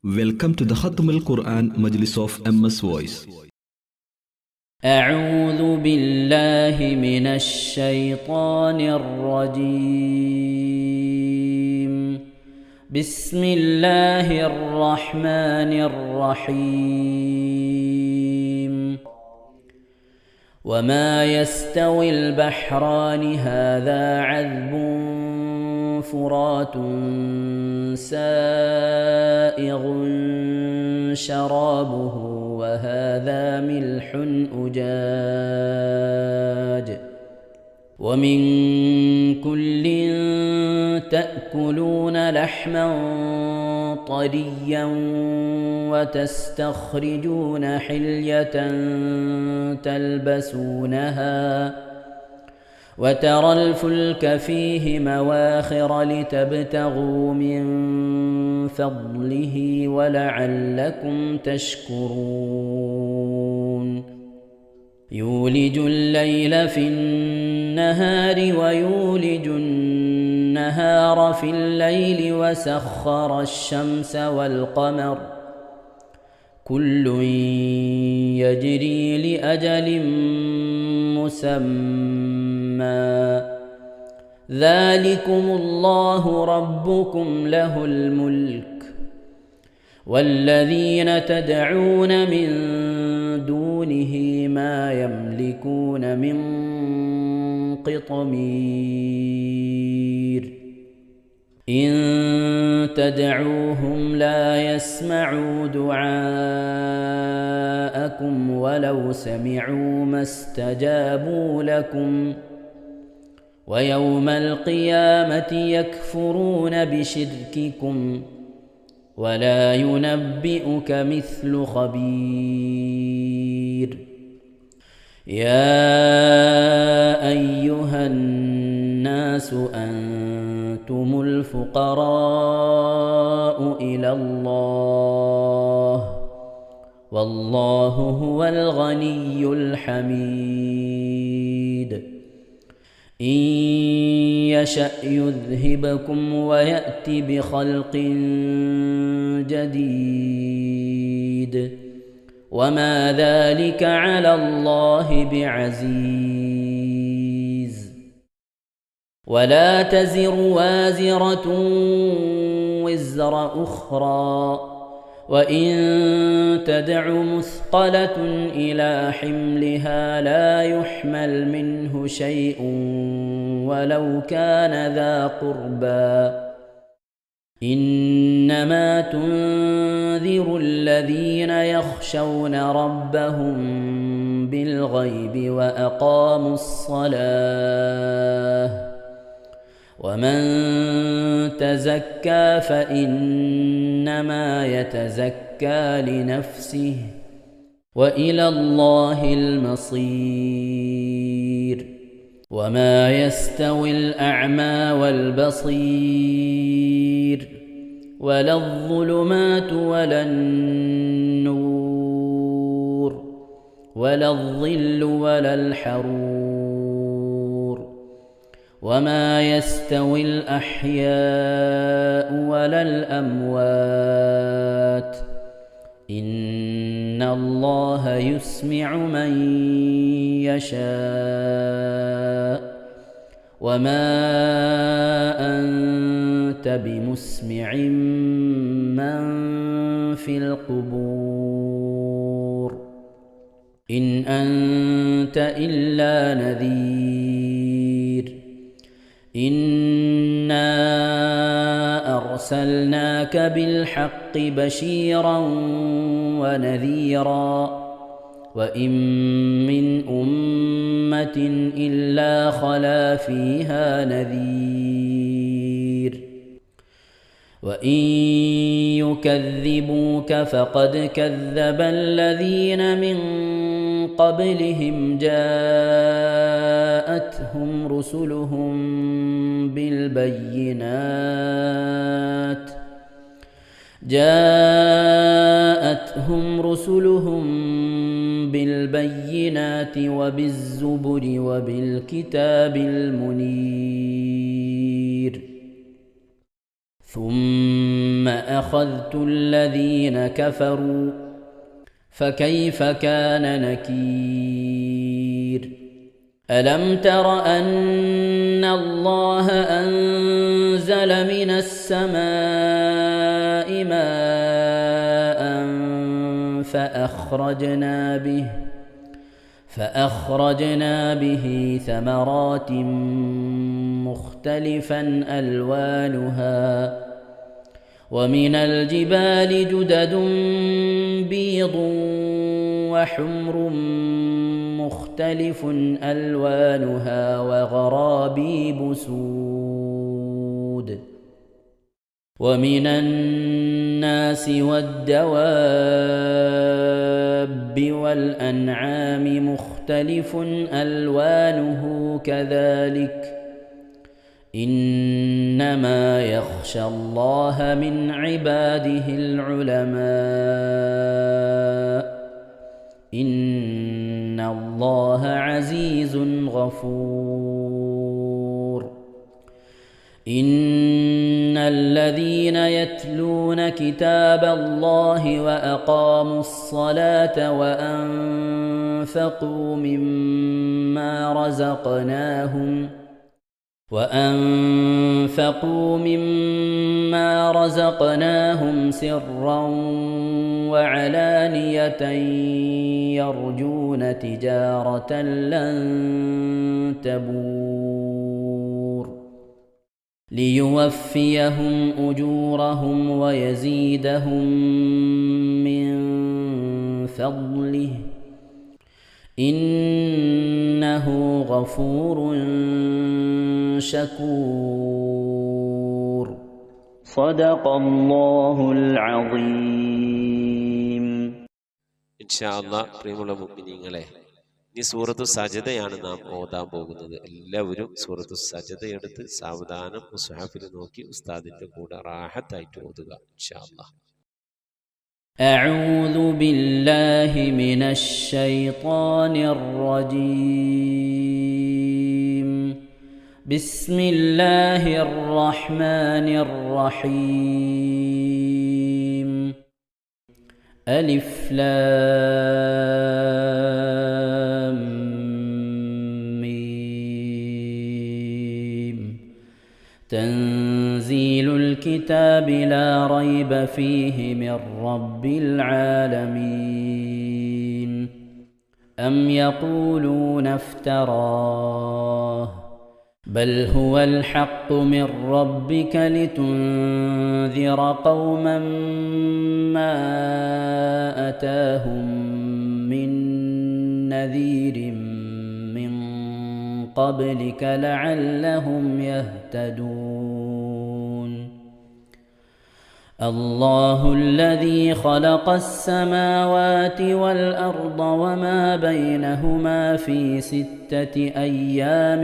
Welcome to the Khatam al-Quran Majlis of MS Voice. أعوذ بالله من الشيطان الرجيم. بسم الله الرحمن الرحيم. وما يستوي البحران هذا عذب فرات سائغ شرابه وهذا ملح أجاج ومن كل تأكلون لحما طريا وتستخرجون حلية تلبسونها وترى الفلك فيه مواخر لتبتغوا من فضله ولعلكم تشكرون. يولج الليل في النهار ويولج النهار في الليل وسخر الشمس والقمر كل يجري لأجل مسمى ذلكم الله ربكم له الملك والذين تدعون من دونه ما يملكون من قطمير إن تدعوهم لا يسمعوا دعاءكم ولو سمعوا ما استجابوا لكم ويوم القيامة يكفرون بشرككم ولا ينبئك مثل خبير. يا أيها الناس أنتم الفقراء إلى الله والله هو الغني الحميد. إن يشأ يذهبكم ويأت بخلق جديد وما ذلك على الله بعزيز. ولا تزر وازرة وزر أخرى وإن تدع مثقلة إلى حملها لا يحمل منه شيء ولو كان ذا قربى إنما تنذر الذين يخشون ربهم بالغيب وأقاموا الصلاة ومن تزكى فإنما يتزكى لنفسه وإلى الله المصير. وما يستوي الأعمى والبصير ولا الظلمات ولا النور ولا الظل ولا الحرور وما يستوي الأحياء ولا الأموات إن الله يسمع من يشاء وما أنت بمسمع من في القبور إن أنت إلا نذير. إنا أرسلناك بالحق بشيرا ونذيرا وإن من أمة إلا خلا فيها نذير وإن يكذبوك فقد كذب الذين من قبلهم جاءتهم رسلهم بالبينات وبالزبر وبالكتاب المنير ثم أخذت الذين كفروا فكيف كان نكير ألم تر أن الله أنزل من السماء ماء فأخرجنا به ثمرات مختلفا ألوانها ومن الجبال جدد بيض وحمر مختلف ألوانها وغرابيب سود ومن الناس والدواب والأنعام مختلف ألوانه كذلك إنما يخشى الله من عباده العلماء إن الله عزيز غفور إن الذين يتلون كتاب الله وأقاموا الصلاة وأنفقوا مما رزقناهم سرا وعلانية يرجون تجارة لن تبور ليوفيهم أجورهم ويزيدهم من فضله إنه غفور شكور صدق الله العظيم إن شاء الله പ്രിയമുള്ള മുഅ്മിനീങ്ങളെ ഈ സൂറത്തു സജദയാണ് നാം ഓതാൻ പോകുന്നത്. എല്ലാവരും സൂറത്തു സജദ എടുത്ത് സാവധാനം മുസ്ഹഫിൽ നോക്കി ഉസ്താദിന്റെ കൂടെ റാഹത്തായിട്ട് ഓതുക ഇൻഷാ അല്ലാഹ്. أعوذ بالله من الشيطان الرجيم بسم الله الرحمن الرحيم ألف لام ميم تنزيل الكتاب لا ريب فيه من رب العالمين أم يقولون افتراه بل هو الحق من ربك لتنذر قوما ما أتاهم من نذير من قبلك لعلهم يهتدون الله الذي خلق السماوات والأرض وما بينهما في 6 أيام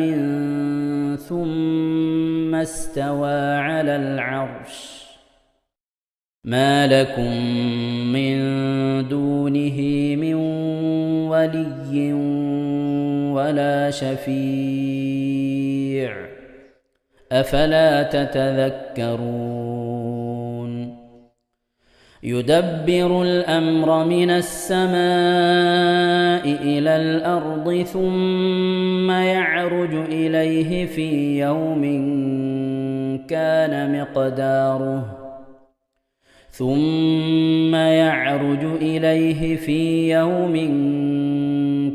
ثم استوى على العرش ما لكم من دونه من ولي ولا شفيع أفلا تتذكرون يدبر الأمر من السماء إلى الأرض ثم يعرج إليه في يوم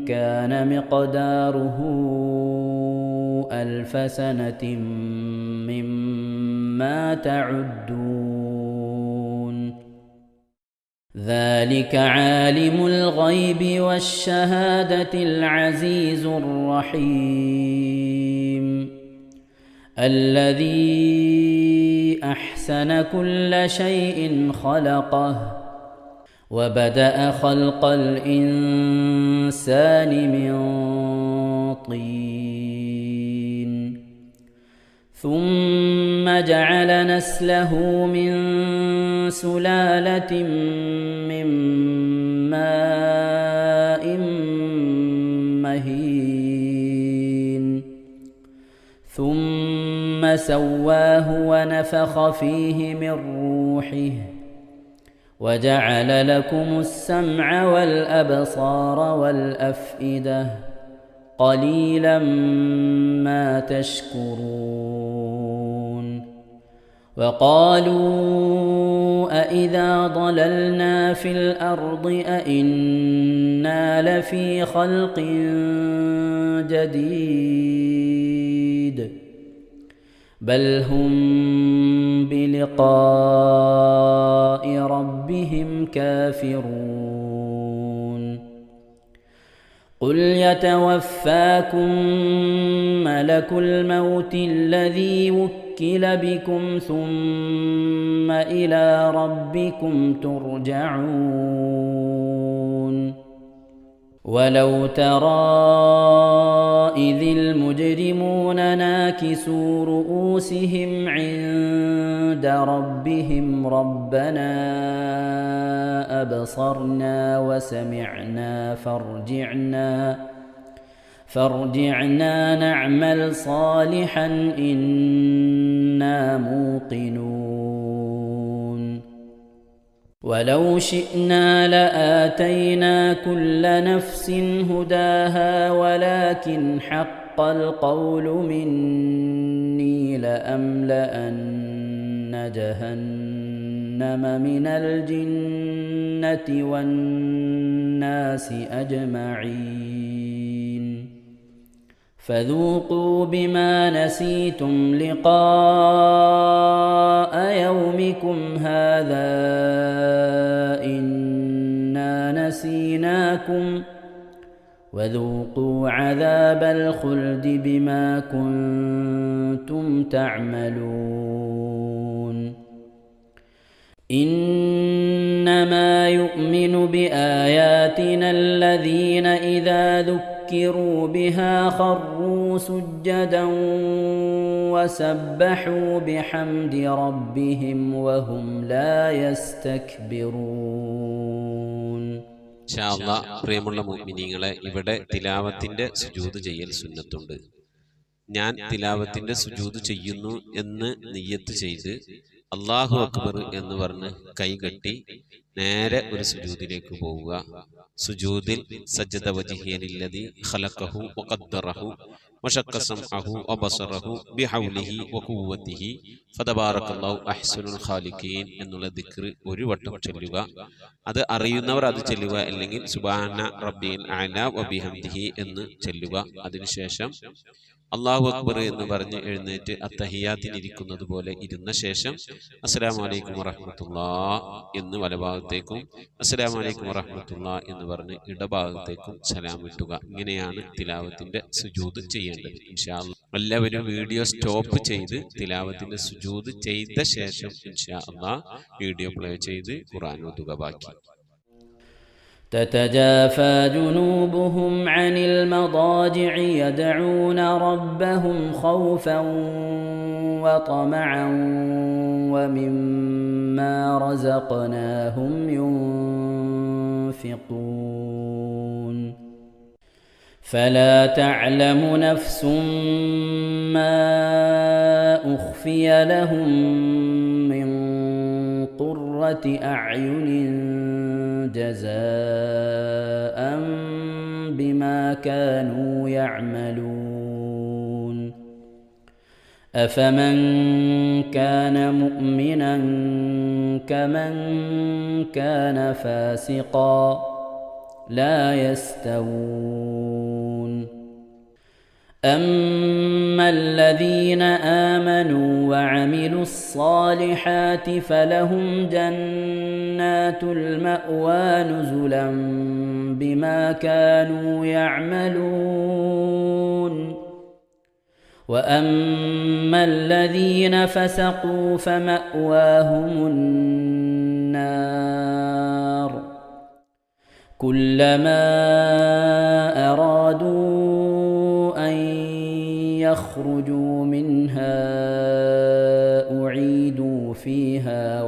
كان مقداره 1000 سنة مما تعدون ذلك عالم الغيب والشهادة العزيز الرحيم الذي أحسن كل شيء خلقه وبدأ خلق الإنسان من طين ثم جعل نسله من سلالة من ماء مهين ثم سواه ونفخ فيه من روحه وجعل لكم السمع والأبصار والأفئدة قليلا ما تشكرون وقالوا أإذا ضللنا في الأرض أإنا لفي خلق جديد بل هم بلقاء ربهم كافرون قل يتوفاكم ملك الموت الذي وكل بكم ثم إلى ربكم ترجعون ولو ترى إذ المجرمون ناكسوا رؤوسهم عند ربهم ربنا أبصرنا وسمعنا فارجعنا نعمل صالحا إنا موقنون ولو شئنا لآتينا كل نفس هداها ولكن حق القول مني لأملأن جهنم من الجنة والناس أجمعين فذوقوا بما نسيتم لقاء يومكم هذا إنا نسيناكم وذوقوا عذاب الخلد بما كنتم تعملون إنما يؤمن بآياتنا الذين إذا ذكروا بها خروا سجدا وسبحوا بحمد ربهم وهم لا يستكبرون. ഇൻഷാ അല്ലാഹ് പ്രിയമുള്ള മുഅ്മിനീങ്ങളെ, ഇവിടെ തിലാവത്തിന്റെ സുജൂദ് ചെയ്യൽ സുന്നത്തുണ്ട്. ഞാൻ തിലാവത്തിന്റെ സുജൂദ് ചെയ്യുന്നു എന്ന് നിയ്യത്ത് ചെയ്ത് അല്ലാഹു അക്ബർ എന്ന് പറഞ്ഞ് കൈകെട്ടി നേരെ ഒരു സുജൂദിലേക്ക് പോവുക. സുജൂദിൽ സജ്ജദ വജ്ഹിയലില്ലദി ഖലഖഹു വഖദ്ദറഹു വശഖ്ഖ സമഅഹു വബസറഹു ബിഹൗലിഹി വഖുവ്വതിഹി ഫതബാറകല്ലാഹു അഹ്സനുൽ ഖാലിഖീൻ എന്നുള്ള ദിക്ർ ഒരു വട്ടം ചൊല്ലുക. അത് അറിയുന്നവർ അത് ചൊല്ലുക, അല്ലെങ്കിൽ സുബ്ഹാന റബ്ബിൽ അഅല വബിഹംദിഹി എന്ന് ചൊല്ലുക. അതിനുശേഷം അല്ലാഹു അക്ബർ എന്ന് പറഞ്ഞ് എഴുന്നേറ്റ് അത്തഹിയാത്തിനിരിക്കുന്നത് പോലെ ഇരുന്ന ശേഷം അസ്സലാമു അലൈക്കും വറഹ്മത്തുള്ളാഹ് എന്ന് വലഭാഗത്തേക്കും അസ്സലാമു അലൈക്കും വറഹ്മത്തുള്ളാഹ് എന്ന് പറഞ്ഞ് ഇടഭാഗത്തേക്കും സലാം ഇട്ടുക. ഇങ്ങനെയാണ് തിലാവത്തിന്റെ സുജൂദ് ചെയ്യേണ്ടത്. ഇൻഷാ അല്ലാഹ് എല്ലാവരും വീഡിയോ സ്റ്റോപ്പ് ചെയ്ത് തിലാവത്തിന്റെ സുജൂദ് ചെയ്ത ശേഷം ഇൻഷാ അല്ലാഹ് വീഡിയോ പ്ലേ ചെയ്ത് ഖുർആൻ ഓതുക. ബാക്കി تتجافى جنوبهم عن المضاجع يدعون ربهم خوفا وطمعا ومما رزقناهم ينفقون فلا تعلم نفس ما أخفي لهم من قرة أعين جزاء بما كانوا يعملون أفمن كان مؤمنا كمن كان فاسقا لا يستوون أما الذين آمنوا وعملوا الصالحات فلهم جنات المأوى نزلا بما كانوا يعملون وأما الذين فسقوا فمأواهم النار كلما أرادوا أن يخرجوا منها أعيدوا فيها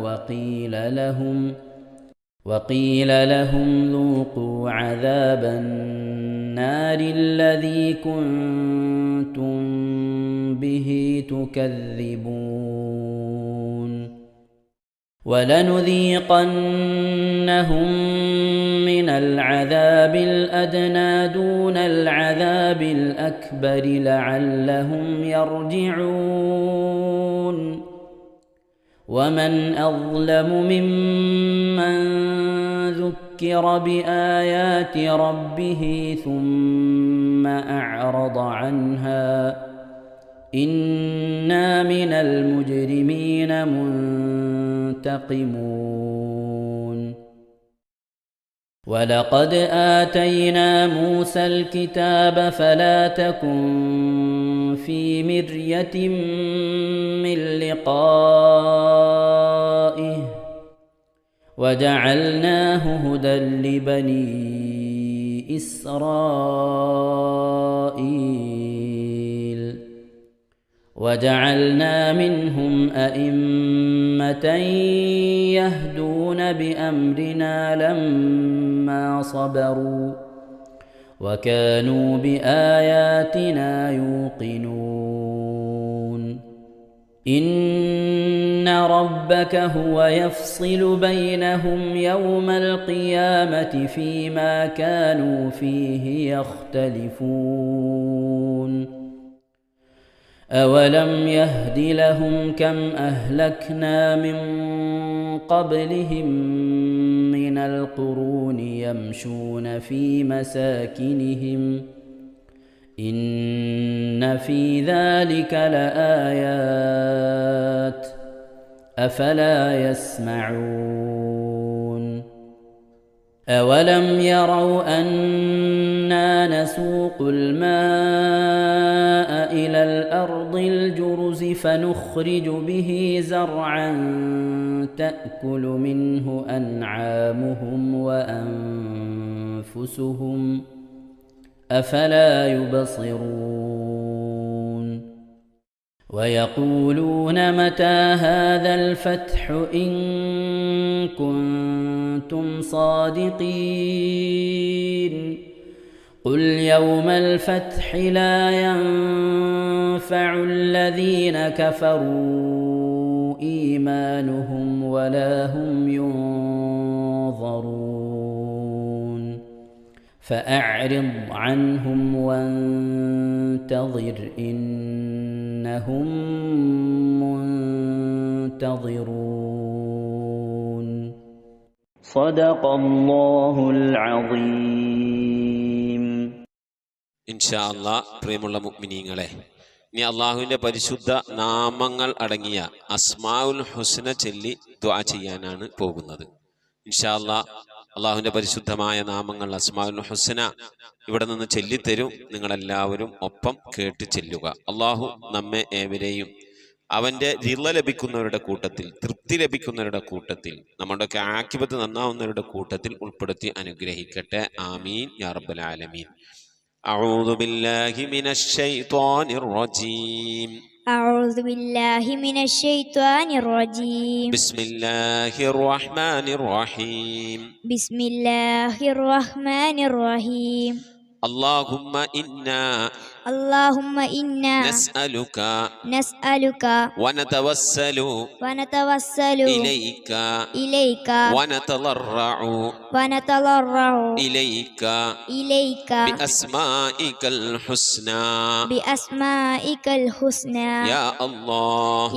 وقيل لهم ذوقوا عذاب النار الذي كنتم به تكذبون ولنذيقنهم من العذاب الأدنى دون العذاب الأكبر لعلهم يرجعون ومن أظلم ممن ذكر بآيات ربه ثم أعرض عنها إنا من المجرمين منتقمون ولقد آتينا موسى الكتاب فلا تكن في مرية من لقائه وجعلناه هدى لبني إسرائيل وجعلنا منهم أئمة يهدون بأمرنا لما صبروا وكانوا بآياتنا يوقنون إن ربك هو يفصل بينهم يوم القيامة فيما كانوا فيه يختلفون أولم يهد لهم كم أهلكنا من قبلهم من القرون يمشون في مساكنهم إن في ذلك لآيات أفلا يسمعون أولم يروا أنا نسوق الماء إلى الأرض الجرز فنخرج به زرعا تأكل منه أنعامهم وأنفسهم أفلا يبصرون ويقولون متى هذا الفتح إن كنتم صادقين قل يوم الفتح لا ينفع الذين كفروا إيمانهم ولا هم ينظرون فأعرض عنهم وانتظر إنهم منتظرون صدق الله العظيم. ഇൻഷാ അല്ലാഹ് പ്രിയമുള്ള മുഅ്മിനീങ്ങളെ, ഇനി അള്ളാഹുവിൻ്റെ പരിശുദ്ധ നാമങ്ങൾ അടങ്ങിയ അസ്മാഉൽ ഹുസ്ന ചൊല്ലി ദുആ ചെയ്യാനാണ് പോകുന്നത്. ഇൻഷാ അല്ലാഹ് അള്ളാഹുവിൻ്റെ പരിശുദ്ധമായ നാമങ്ങൾ അസ്മാഉൽ ഹുസ്ന ഇവിടെ നിന്ന് ചൊല്ലിത്തരും. നിങ്ങളെല്ലാവരും ഒപ്പം കേട്ട് ചെല്ലുക. അള്ളാഹു നമ്മെ ഏവരെയും അവൻ്റെ റിള ലഭിക്കുന്നവരുടെ കൂട്ടത്തിൽ, തൃപ്തി ലഭിക്കുന്നവരുടെ കൂട്ടത്തിൽ, നമ്മുടെയൊക്കെ ആഖിബത്ത് നന്നാവുന്നവരുടെ കൂട്ടത്തിൽ ഉൾപ്പെടുത്തി അനുഗ്രഹിക്കട്ടെ. ആമീൻ യാ റബ്ബൽ ആലമീൻ. أعوذ بالله من الشيطان الرجيم. أعوذ بالله من الشيطان الرجيم. بسم الله الرحمن الرحيم. بسم الله الرحمن الرحيم. اللهم إنا نسألك ونتوسل إليك ونتضرع إليك بأسمائك الحسنى يا الله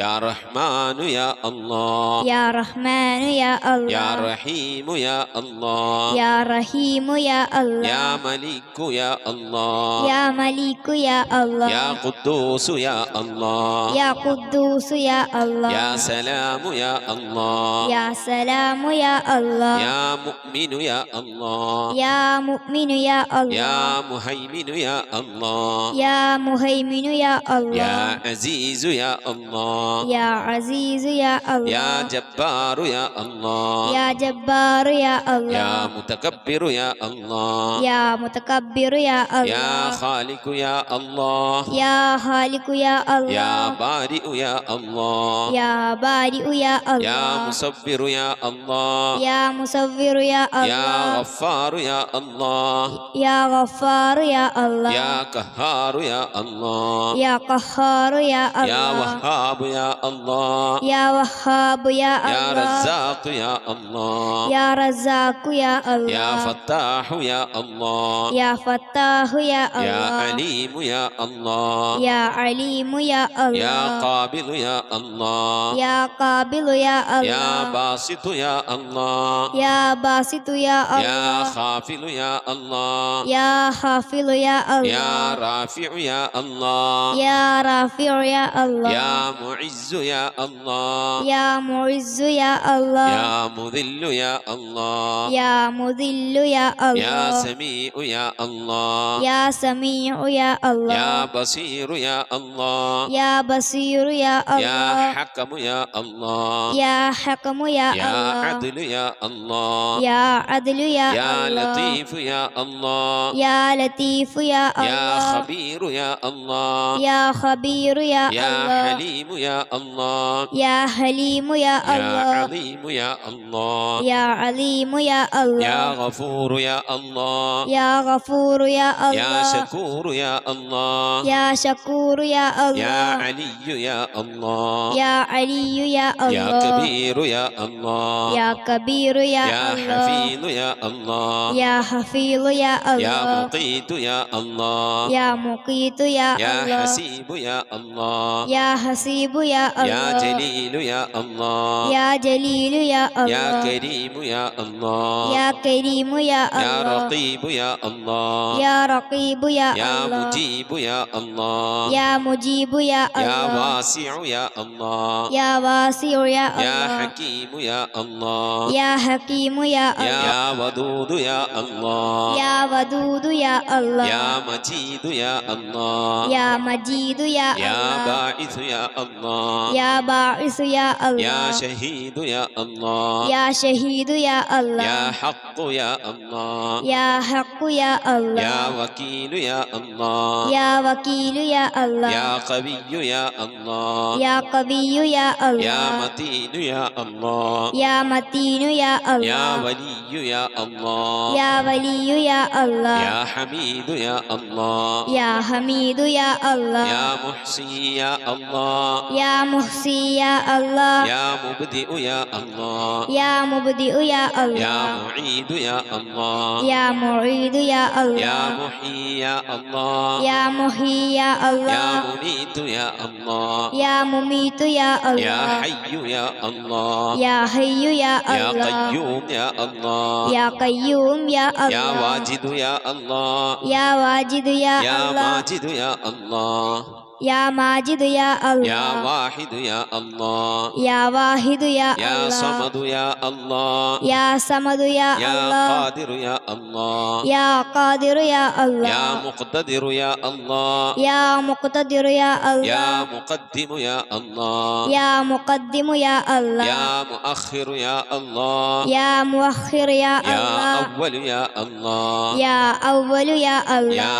يا رحمن يا الله يا رحمن يا الله يا رحيم يا الله يا رحيم يا الله يا ملك يا الله يا ملك يا الله يا قدوس يا الله يا قدوس يا الله يا سلام يا الله يا سلام يا الله يا مؤمن يا الله يا مؤمن يا الله يا مهيمن يا الله يا مهيمن يا الله يا عزيز يا الله يا عزيز يا الله يا جبار يا الله يا جبار يا الله يا متكبر يا الله يا متكبر يا الله يا خالق يا الله يا خالق يا الله يا بارئ يا الله يا بارئ يا يا الله مصبر يا الله يا مصور يا يا الله غفار يا الله يا غفار يا الله يا قهار يا الله يا قهار يا يا الله وهاب يا الله يا وهاب يا يا الله رزاق يا الله يا رزاق يا الله يا فتاح يا الله يا فتاح يا يا الله عليم يا الله يا عليم يا يا الله قابل يا الله يا قابل يا يا الله باسط يا الله يا باسط يا يا الله خافل يا الله يا حافظ يا يا الله رافع يا الله يا رافع يا الله يا معز يا الله يا معز يا الله يا مذل يا الله يا مذل يا يا الله سميع يا الله يا سميع يا الله يا بصير يا الله يا بصير يا يا الله حكم يا الله يا حكم يا يا الله عدل يا الله يا عدل يا يا الله لطيف يا الله يا لطيف يا يا الله خبير يا الله يا خبير يا يا الله حليم يا الله يا حليم يا يا الله عظيم يا الله يا عليم يا يا الله غفور يا الله يا غفور يا يا الله شكور يا الله يا شكور يا يا الله علي يا الله يا علي يا يا الله كبير يا الله يا كبير يا يا الله حفيظ يا الله يا حفيظ يا يا الله مقيت يا الله يا مقيت يا يا الله حسيب يا الله يا حسيب يا يا الله جليل يا الله يا جليل يا يا الله كريم يا الله يا كريم يا يا الله رقيب يا الله يا رقيب يا يا الله مجيب يا الله يا مجيب يا يا الله واسع يا الله يا واسع يا يا الله حكيم يا الله يا حكيم يا الله يا ودود يا الله يا ودود يا الله يا مجيد يا الله يا مجيد يا يا الله باعث يا الله يا باعث يا يا الله شهيد يا الله يا شهيد يا يا الله حق يا الله يا حق يا الله يا وكيل يا الله يا وكيل يا الله يا قوي يا الله يا قوي يا يا الله متين يا الله يا متين يا يا الله ولي يا الله يا ولي يا الله يا حميد يا الله يا حميد يا الله يا محصي يا الله يا محصي يا الله يا مبدئ يا الله يا مبدئ يا يا الله معيد يا الله يا معيد يا يا الله محيي يا الله يا محيي يا يا الله مميت يا الله يا مميت يا يا الله حي يا الله يا حي يا يا الله قيوم يا الله يا قيوم يا يا الله واجد يا الله يا واجد يا يا الله ماجد يا الله يا ماجد يا يا الله واحد يا الله يا واحد يا يا الله صمد يا الله يا صمد يا يا الله قادر يا الله يا قادر يا الله يا مقتدر يا الله يا مقتدر يا يا الله مقدم يا الله يا مقدم يا الله يا مؤخر يا الله يا مؤخر يا يا الله أول يا الله يا أول يا الله يا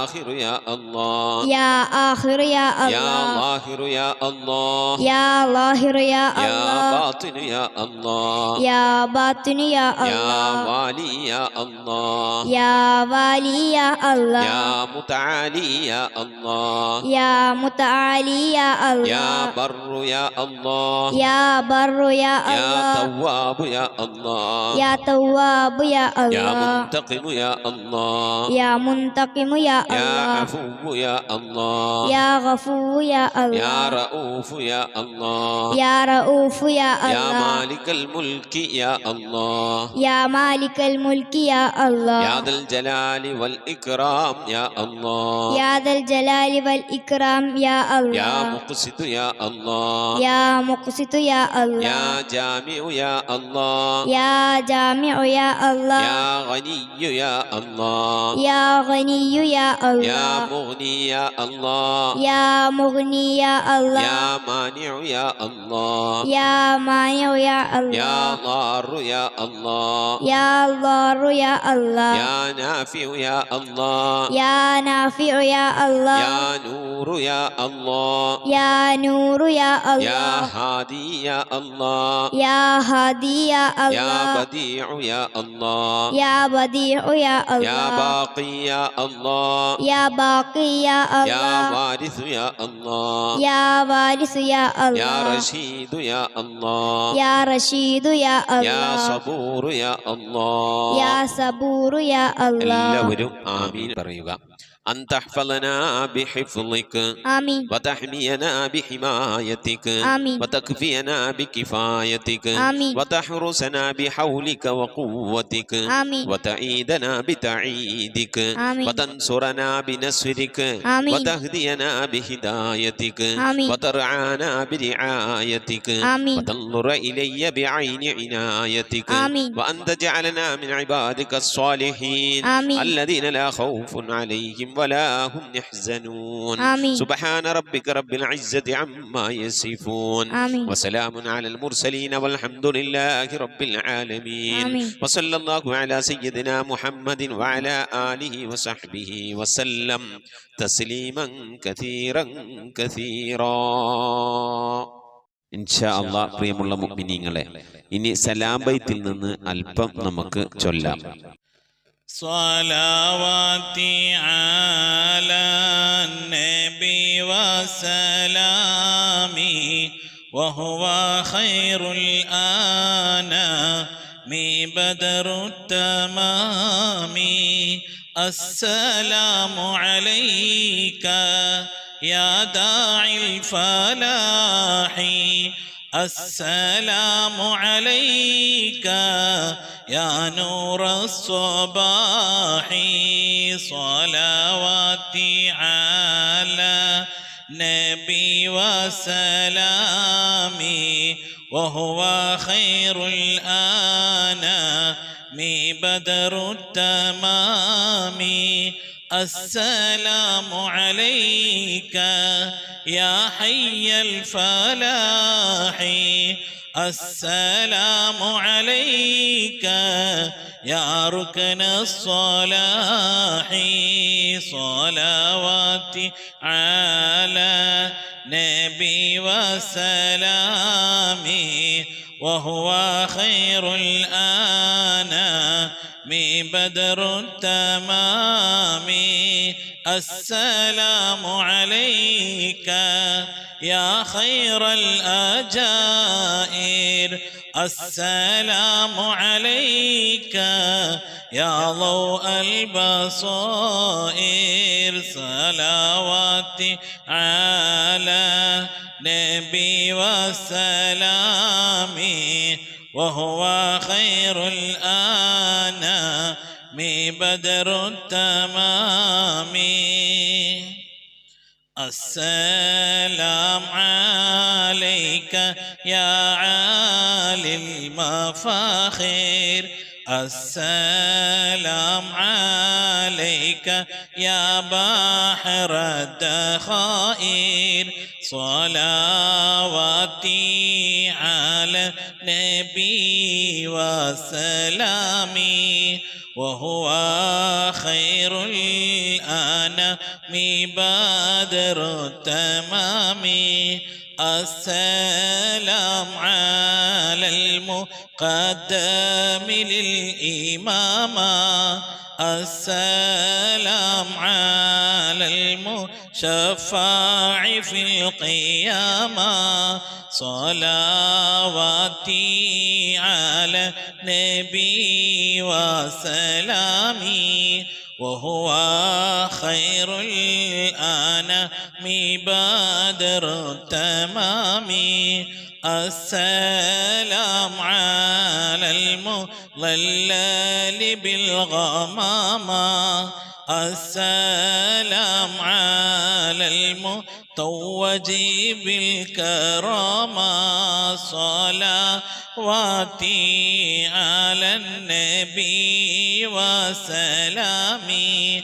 آخر يا الله يا آخر يا يا الله ظاهر يا الله يا ظاهر يا يا الله باطن يا الله يا باطن يا يا الله والي يا الله يا والي يا الله يا متعالي يا الله يا متعالي يا يا الله بر يا الله يا بر يا يا الله تواب يا الله يا تواب يا يا الله منتقم يا الله يا منتقم يا يا الله عفو يا الله يا غفور يا يا الله رؤوف يا الله يا رؤوف يا يا الله مالك الملك يا الله يا مالك الملك يا الله يا ذا الجلال والإكرام يا الله يا ذا الجلال والإكرام يا يا الله مقسط يا الله يا مقسط يا الله يا جامع يا الله يا جامع يا الله يا غني يا الله يا غني يا يا الله مغني يا الله യാ മുഗ്നി യാ അല്ലാഹ് യാ മാനിഉ യാ അല്ലാഹ് യാ മാനിഉ യാ യാ അല്ലാഹ് ളാറു യാ അല്ലാഹ് യാ ളാറു യാ അല്ലാഹ് യാ നാഫിഉ യാ അല്ലാഹ് യാ നാഫിഉ യാ അല്ലാഹ് യാ നൂറു യാ അല്ലാഹ് യാ നൂറു യാ യാ അല്ലാഹ് ഹാദി യാ അല്ലാഹ് യാ ഹാദി യാ യാ അല്ലാഹ് ബദീഉ യാ അല്ലാഹ് യാ ബദീഉ യാ യാ അല്ലാഹ് ബാഖി യാ അല്ലാഹ് യാ ബാഖി യാ യാ അല്ലാഹ് വാരിസു യാ അല്ലാഹ് യാ വാരിസു യാ യാ അല്ലാഹ് റഷീദു യാ അല്ലാഹ് യാ റഷീദു യാ യാ അല്ലാഹ് സബൂറു യാ അല്ലാഹ്. യാ സബൂറു യാ അല്ലാഹ്. എല്ലാവരും ആമീൻ പറയുക. أن تحفظنا بحفظك ആമീൻ وتحمينا بحمايتك ആമീൻ وتكفينا بكفايتك ആമീൻ وتحرسنا بحولك وقوتك ആമീൻ وتعيدنا بتعييدك ആമീൻ وتنصرنا بنصرك ആമീൻ وتهدينا بهدايتك ആമീൻ وترعانا برعايتك ആമീൻ وتنظر إلي بعين عنايتك ആമീൻ وأن تجعلنا من عبادك الصالحين ആമീൻ الذين لا خوف عليهم ولا هم يحزنون. آمين. سبحان ربك رب العزة عما يصفون آمين. وسلام على المرسلين والحمد لله رب العالمين. آمين. وصلى الله على سيدنا محمد وعلى آله وصحبه وسلم تسليما كثيرا كثيرا. ഇൻഷാ അല്ലാഹ് പ്രിയമുള്ള മുഅ്മിനീങ്ങളെ, ഇനി സലാം ബൈത്തിൽ നിന്ന് അല്പം നമുക്ക് ചൊല്ലാം. صلواتي على النبي وسلامي وهو خير الأنام بدر التمام. السلام عليك يا داعي الفلاح السلام عليك يا نور الصباح. صلواتي على نبي وسلامي وهو خير الأنام بدر التمام. السلام عليك يا حي الفلاح السلام عليك يا ركن الصلاح. صلواتي على نبي وسلامي وهو خير الأنام بدر التمام. السلام عليك يا خير الأجائر السلام عليك يا ضوء البصائر. صلواتي على نبي وسلامي وهو خير الأنام بدر التمام. السلام عليك يا عالي المفاخر السلام عليك يا بحر الدخائر. صلواتي على نبي وسلامي وهو خير الأنام بدر التمام. السلام على المقدم للإمامة السلام على المشفع في القيامة. صلواتي على نبي وسلامي وهو خير الأنام بدر التمام. السلام على المضلل بالغمامة السلام على المتوج بالكرامة. صلواتي على النبي وسلامي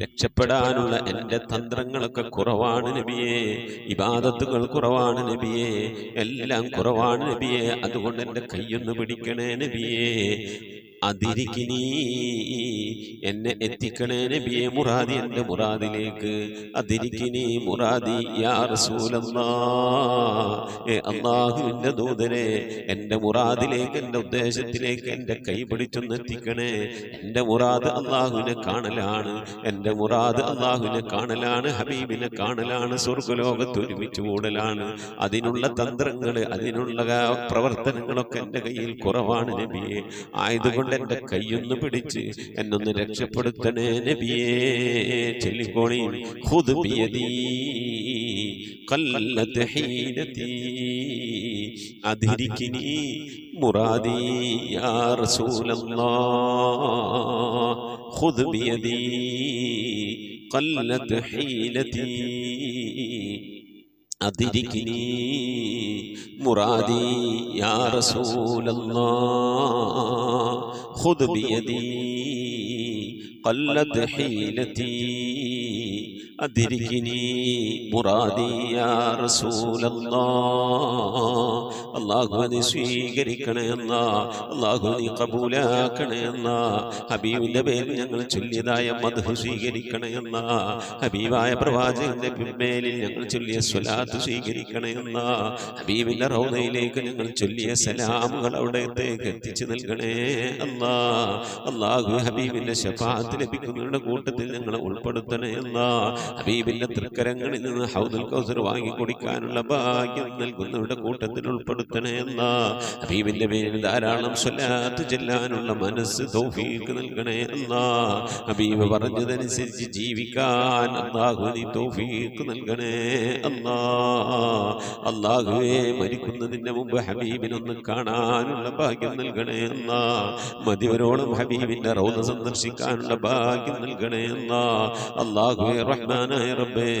രക്ഷപ്പെടാനുള്ള എൻ്റെ തന്ത്രങ്ങളൊക്കെ കുറവാണ് നബിയേ, ഇബാദത്തുകൾ കുറവാണ് നബിയേ, എല്ലാം കുറവാണ് നബിയേ. അതുകൊണ്ട് എൻ്റെ കൈയൊന്ന് പിടിക്കണേ നബിയേ. അതിരിക്കിനി, എന്നെ എത്തിക്കണേ നബിയെ മുറാദി, എൻ്റെ മുറാദിലേക്ക്. അതിരിക്കിനി മുറാദി യാ റസൂലല്ലാഹ്, അല്ലാഹുവിൻ്റെ ദൂതനെ എൻ്റെ മുറാദിലേക്ക്, എൻ്റെ ഉദ്ദേശത്തിലേക്ക് എൻ്റെ കൈ പിടിച്ചൊന്ന് എത്തിക്കണേ. എൻ്റെ മുറാദ് അല്ലാഹുവിനെ കാണലാണ്, എൻ്റെ മുറാദ് അല്ലാഹുവിനെ കാണലാണ്, ഹബീബിനെ കാണലാണ്, സ്വർഗ്ഗലോകത്ത് ഒരുമിച്ച് കൂടലാണ്. അതിനുള്ള തന്ത്രങ്ങൾ, അതിനുള്ള പ്രവർത്തനങ്ങളൊക്കെ എൻ്റെ കയ്യിൽ കുറവാണ് നബിയെ. ആയതുകൊണ്ട് എൻ്റെ കൈയൊന്ന് പിടിച്ച് എന്നൊന്ന് രക്ഷപ്പെടുത്തണേ നബിയേ. ചൊല്ലിക്കോണി, ഖുദ് ബിയദീ ഖല്ലത് ഹീനതീ അദ്രികിനി മുറാദി യാ റസൂലല്ലാഹ്. ഖുദ് ബിയദീ ഖല്ലത് ഹീനതീ അദ്രികിനി മുറാദി യാ റസൂലല്ലാഹ്. ഖുദ് ബിയദീ ഖല്ലത് ഹീലതീ അദ്രികിനി മുറാദി യാ റസൂലല്ലാഹ്. അല്ലാഹു നീ സ്വീകരിക്കണേ അല്ലാഹ്, അല്ലാഹു നീ ഖബൂലാക്കണേ അല്ലാഹ്. ഹബീബിന്റെ പേരിൽ ഞങ്ങൾ ചൊല്ലിയതായ മദ്ഹ് സ്വീകരിക്കണേ അല്ലാഹ്. ഹബീബായ പ്രവാചകന്റെ മേലിൽ ഞങ്ങൾ ചൊല്ലിയ സ്വലാത്ത് സ്വീകരിക്കണേ അല്ലാഹ്. ഹബീബിന്റെ റൗദയിലേക്ക് ഞങ്ങൾ ചൊല്ലിയ സലാമുകൾ അവിടത്തേക്ക് എത്തിച്ചു നൽകണേ അല്ലാഹ്. അല്ലാഹു ഹബീബിന്റെ ശഫാഅത്ത് ലഭിക്കുന്നവരുടെ കൂട്ടത്തിൽ ഞങ്ങളെ ഉൾപ്പെടുത്തണേ അല്ലാഹ്. ഹബീബിന്റെ തൃക്കരങ്ങളിൽ നിന്ന് ഹൗദുൽ കൗസർ വാങ്ങി കുടിക്കാനുള്ള ഭാഗ്യം നൽകുന്നവരുടെ കൂട്ടത്തിൽ ഉൾപ്പെടുത്തണേ അല്ലാഹ്. ഹബീബിന്റെ പേരിൽ ധാരാളം സ്വലാത്ത് ചെല്ലാനുള്ള മനസ്സ് തൗഫീഖ് നൽകണേ അല്ലാഹ്. ഹബീബ് പറഞ്ഞതനുസരിച്ച് ജീവിക്കാൻ അല്ലാഹു നീ തൗഫീഖ് നൽകണേ അല്ലാഹ്. അല്ലാഹുവേ, മരിക്കുന്നതിന്റെ മുമ്പ് ഹബീബിനൊന്ന് കാണാനുള്ള ഭാഗ്യം നൽകണേ അല്ലാഹ്. മതിവരോളം ഹബീബിന്റെ റൗദ സന്ദർശിക്കാനുള്ള ഭാഗ്യം നൽകണേ അല്ലാഹ്. അല്ലാഹുവേ റഹ്മാനായ റബ്ബേ,